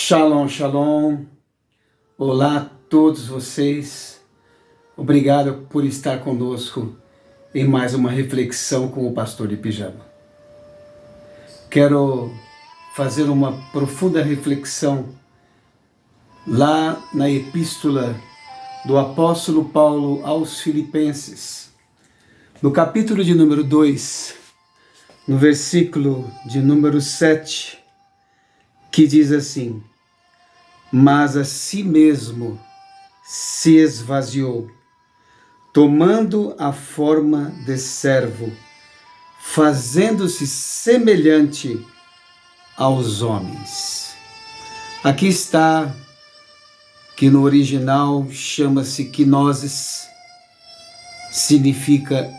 Shalom, shalom. Olá a todos vocês. Obrigado por estar conosco em mais uma reflexão com o pastor de pijama. Quero fazer uma profunda reflexão lá na epístola do apóstolo Paulo aos Filipenses, no capítulo de número 2, no versículo de número 7, que diz assim: mas a si mesmo se esvaziou, tomando a forma de servo, fazendo-se semelhante aos homens. Aqui está, que no original chama-se kenosis, significa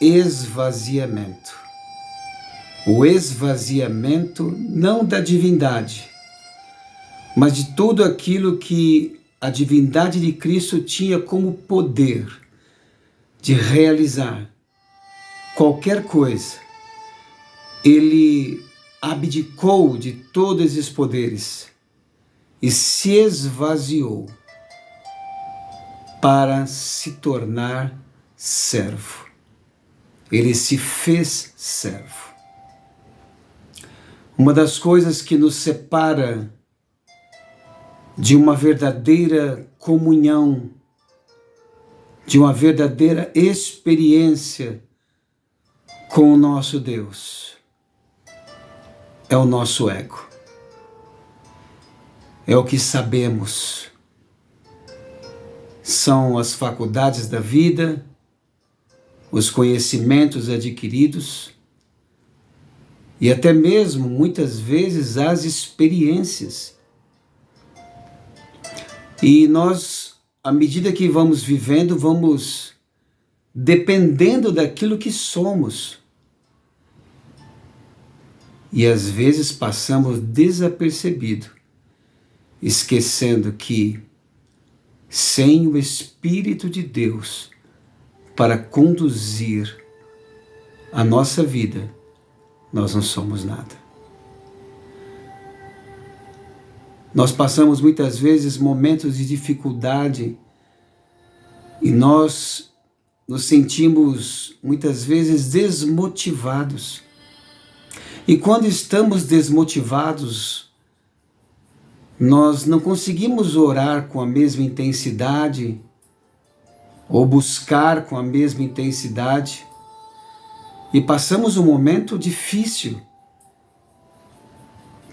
esvaziamento. O esvaziamento não da divindade, mas de tudo aquilo que a divindade de Cristo tinha como poder de realizar qualquer coisa. Ele abdicou de todos esses poderes e se esvaziou para se tornar servo. Ele se fez servo. Uma das coisas que nos separa de uma verdadeira comunhão, de uma verdadeira experiência com o nosso Deus, é o nosso ego. É o que sabemos. São as faculdades da vida, os conhecimentos adquiridos e até mesmo, muitas vezes, as experiências. E nós, à medida que vamos vivendo, vamos dependendo daquilo que somos. E às vezes passamos desapercebido, esquecendo que sem o Espírito de Deus para conduzir a nossa vida, nós não somos nada. Nós passamos muitas vezes momentos de dificuldade e nós nos sentimos muitas vezes desmotivados. E quando estamos desmotivados, nós não conseguimos orar com a mesma intensidade ou buscar com a mesma intensidade e passamos um momento difícil.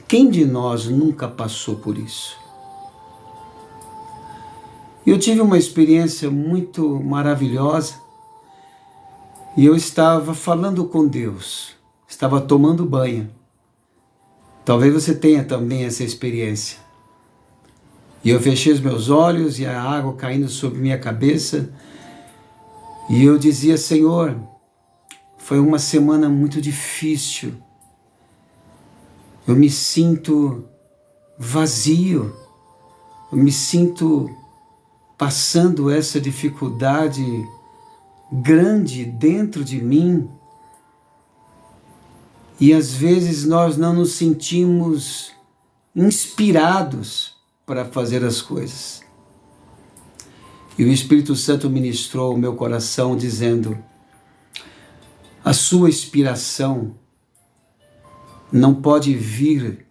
Quem de nós nunca passou por isso? Eu tive uma experiência muito maravilhosa e eu estava falando com Deus, estava tomando banho. Talvez você tenha também essa experiência. E eu fechei os meus olhos e a água caindo sobre minha cabeça e eu dizia: Senhor, foi uma semana muito difícil. Eu me sinto vazio, eu me sinto passando essa dificuldade grande dentro de mim. E às vezes nós não nos sentimos inspirados para fazer as coisas. E o Espírito Santo ministrou o meu coração dizendo: a sua inspiração não pode vir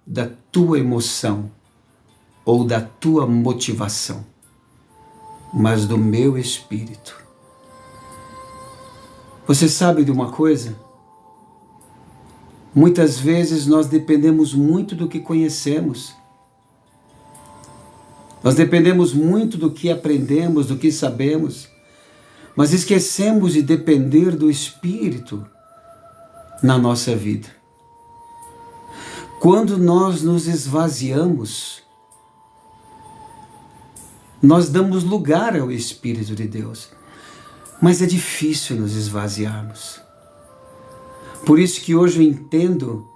da tua emoção ou da tua motivação, mas do meu Espírito. Você sabe de uma coisa? Muitas vezes nós dependemos muito do que conhecemos. Nós dependemos muito do que aprendemos, do que sabemos, mas esquecemos de depender do Espírito na nossa vida. Quando nós nos esvaziamos, nós damos lugar ao Espírito de Deus. Mas é difícil nos esvaziarmos. Por isso que hoje eu entendo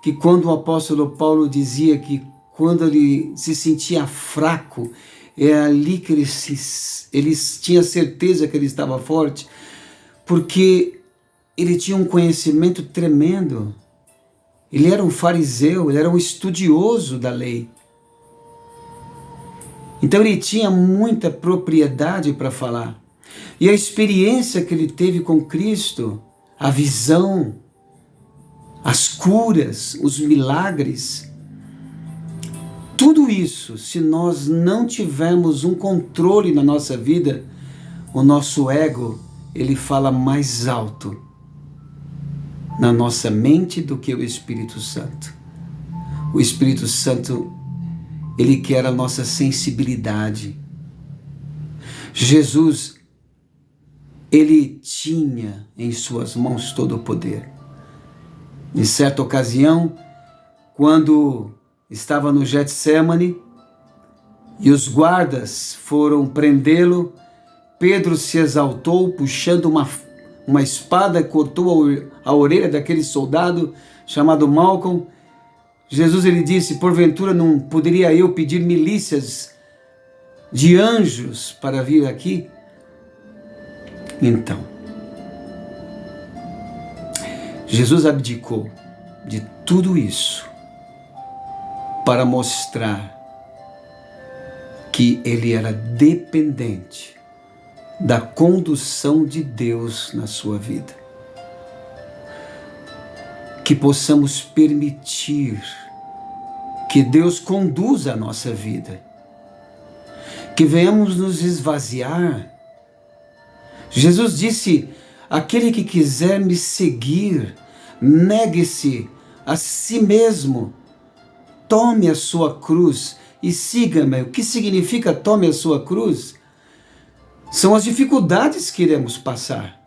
que quando o apóstolo Paulo dizia que quando ele se sentia fraco, é ali que ele tinha certeza que ele estava forte, porque ele tinha um conhecimento tremendo. Ele era um fariseu, ele era um estudioso da lei. Então ele tinha muita propriedade para falar. E a experiência que ele teve com Cristo, a visão, as curas, os milagres, tudo isso, se nós não tivermos um controle na nossa vida, o nosso ego, ele fala mais alto na nossa mente do que o Espírito Santo. O Espírito Santo, ele quer a nossa sensibilidade. Jesus, ele tinha em suas mãos todo o poder. Em certa ocasião, quando estava no Getsêmani e os guardas foram prendê-lo, Pedro se exaltou, puxando uma espada, cortou a orelha daquele soldado chamado Malcolm. Jesus, ele disse: porventura não poderia eu pedir milícias de anjos para vir aqui? Então, Jesus abdicou de tudo isso para mostrar que ele era dependente da condução de Deus na sua vida. Que possamos permitir que Deus conduza a nossa vida. Que venhamos nos esvaziar. Jesus disse: aquele que quiser me seguir, negue-se a si mesmo, tome a sua cruz e siga-me. O que significa tome a sua cruz? São as dificuldades que iremos passar,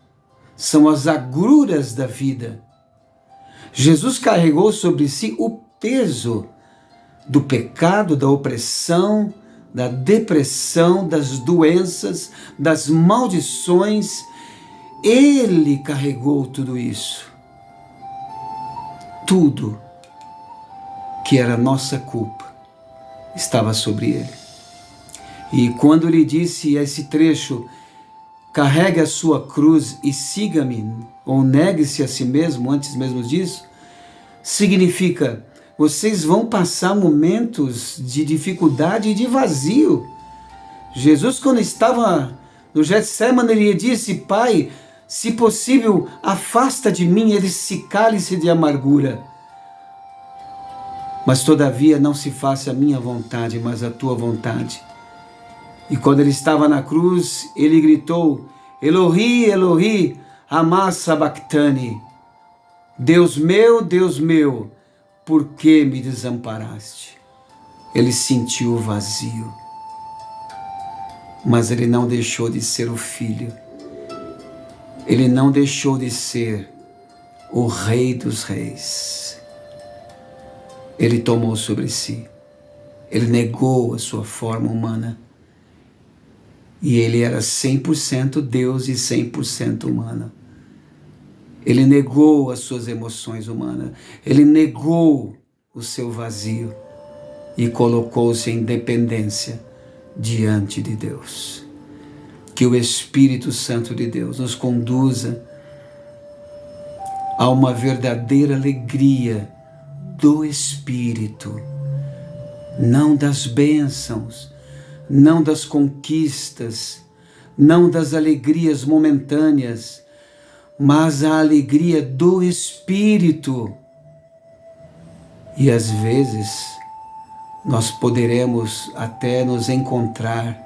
são as agruras da vida. Jesus carregou sobre si o peso do pecado, da opressão, da depressão, das doenças, das maldições. Ele carregou tudo isso. Tudo que era nossa culpa estava sobre ele. E quando ele disse esse trecho, carregue a sua cruz e siga-me, ou negue-se a si mesmo, antes mesmo disso, significa, vocês vão passar momentos de dificuldade e de vazio. Jesus, quando estava no Getsêmani, ele disse: Pai, se possível, afasta de mim esse cálice de amargura. Mas todavia não se faça a minha vontade, mas a tua vontade. E quando ele estava na cruz, ele gritou: Elohi, Elohi, lama sabachthani. Deus meu, por que me desamparaste? Ele sentiu o vazio, mas ele não deixou de ser o filho. Ele não deixou de ser o Rei dos Reis. Ele tomou sobre si, ele negou a sua forma humana. E ele era 100% Deus e 100% humano. Ele negou as suas emoções humanas. Ele negou o seu vazio e colocou-se em dependência diante de Deus. Que o Espírito Santo de Deus nos conduza a uma verdadeira alegria do Espírito, não das bênçãos, não das conquistas, não das alegrias momentâneas, mas a alegria do Espírito. E às vezes nós poderemos até nos encontrar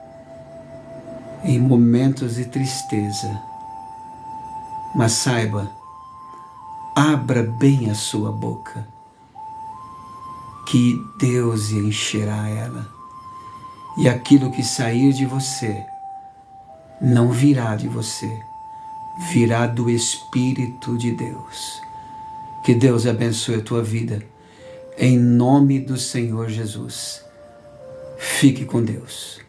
em momentos de tristeza, mas saiba, abra bem a sua boca, que Deus encherá ela. E aquilo que sair de você, não virá de você, virá do Espírito de Deus. Que Deus abençoe a tua vida, em nome do Senhor Jesus. Fique com Deus.